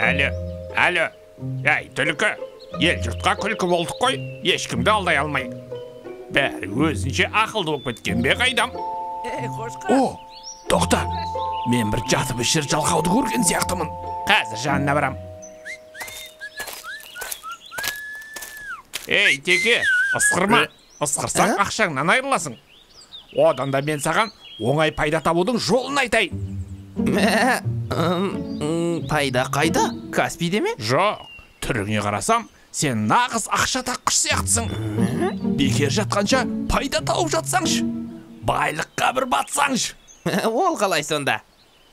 Әлі. Әй, түлкі, ел жұртқа күлкі болдық қой, ешкімді алдай алмай. Бәрі өзінше ақылды болып кеткен бе қайдам? О, тоқта, мен бір жатып ішір жалқауды көрген сияқтымын. Қазір жанына барам. Ей, теке, ысқырма. Ысқырсаң ақшаңнан айырыласың. Одан да мен саған оңай пайда табудың жолын айтайын. Пайда қайда? Каспийде ме? Жоқ, түріңе қарасам, сен нағыз ақша таққыш сияқтысың. Бекер жатқанша пайда тауып жатсаңшы, байлыққа бір батсаңшы. Ол қалай сонда?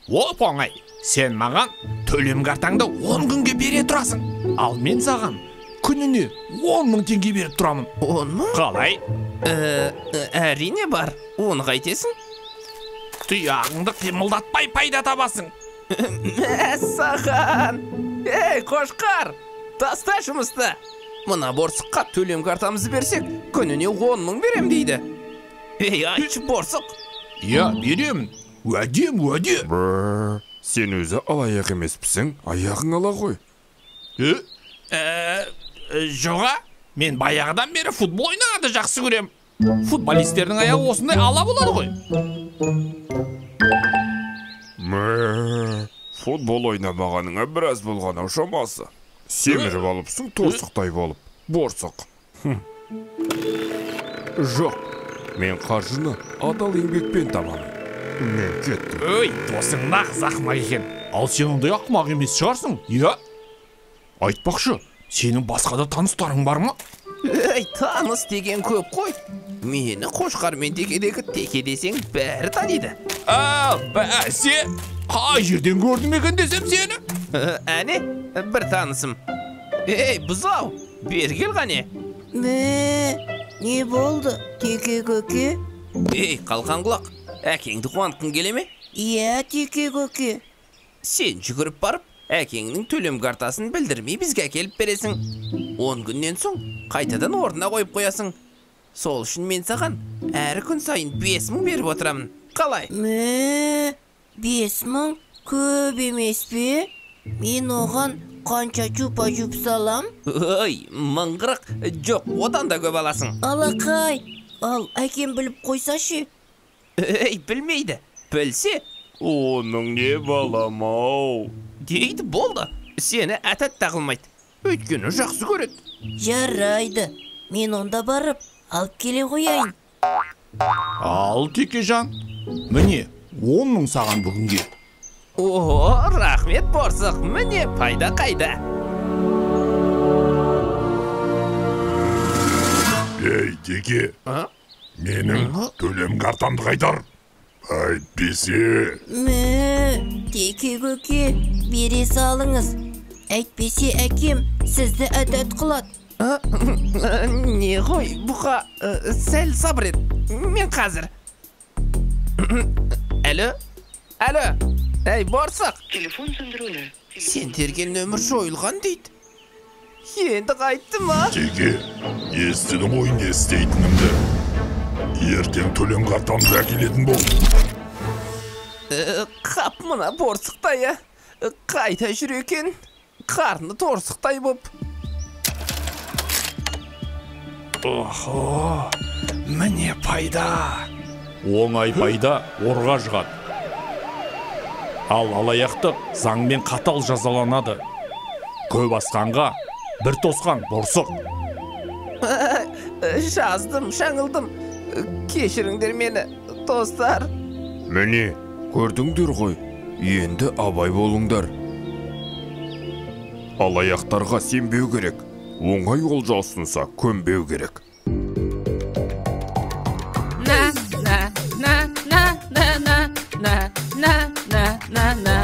Оп оңай, сен маған төлем картаңды 10 күнге бере тұрасың. Ал мен саған күніне 10 мың теңге беріп тұрамын. 10 мың? Қалай? Әрине бар, оны қайтесің? Тұяғыңды қимылдатпай пайда табасың. Мәссаған! Ей, қошқар! Таста жұмысты! Мына борсыққа төлем картамызды берсек, күніне 10 мың берем дейді. Ей, айтшы борсық! Я, беремін. Уәде. Сен өзі алаяқ емеспісің, аяғың ала ғой. Жоға, мен баяғыдан бері футбол ойнағанды жақсы көрем. Футболистердің аяғы осындай ала болады ғой. Футбол ойнамағаныңа біраз болған шамасы. Семіріп алыпсың торсықтай болып, борсық. Жоқ, мен қаржыны адал еңбекпен табамын. Мен кеттім. Өй, досың нағыз ақымақ екен. Ал сен ондай ақымақ емес шығарсың, иә? Айтпақшы, сенің басқа да таныстарың бар ма? Ей, таныс деген көп қой. Мені қошқармен текедегі теке десең бәрі таниды. Бәсе, қай жерден көрдім екен десем сені? Әне, бір танысым. Ей, бұзау, бер кел қане. Не болды, теке көке? Ей, қалқан құлақ, әкеңді қуантқың келе ме? Иә, теке көке. Сен жүгіріп барып, әкеңнің төлем картасын білдірмей бізге әкеліп бересің. 10 күннен соң қайтадан орнына қойып қоясың. Сол үшін мен саған әр күн сайын 5 мың беріп отырамын. Қалай? 5 мың көп емес пе? Мен оған қанша чупа-чуп салам? Ой, мыңғырық, жоқ, одан да көп аласың. Алақай, ал әкем біліп қойсашы? Ей, білмейді. Білсе, Оның не балам-ау? дейді болды. Сені әтәт тағылмайды. Өйткені жақсы көреді. Жарайды. Мен онда барып, алып келе қояйын. Ал, Текежан. Міне, 10 мың саған бүгінге. О, рахмет борсық. Міне пайда қайда. Ей, Теке, менің төлем картамды қайтар. Әйтпесе... Теке көке, бере салыңыз. Әйтпесе әкем сізді әдет қылады. Не ғой, бұқа, сәл сабыр ет. Мен қазір. Әлі? Әй, борсақ. Телефон сөндірулі. Сен терген нөмір жойылған дейді. Енді қайтты ма? Теке, естідің ғой не істейтінімді. Ертең төлем картамды әкелетін бол. Қап мұна борсықтай, қайта жүр екен. Қарны торсықтай боп. Охо, міне пайда. Оңай пайда орға жығады. Ал алаяқтық заңмен қатал жазаланады. Көп асқанға бір тосқан борсық. Жаздым, шаңылдым. Кешіріңдер мені, достар. Міне, көрдіңдер ғой, енді абай болыңдар. Алаяқтарға сенбеу керек, оңай олжа ұсынса көнбеу керек. Na na na na na na na na na na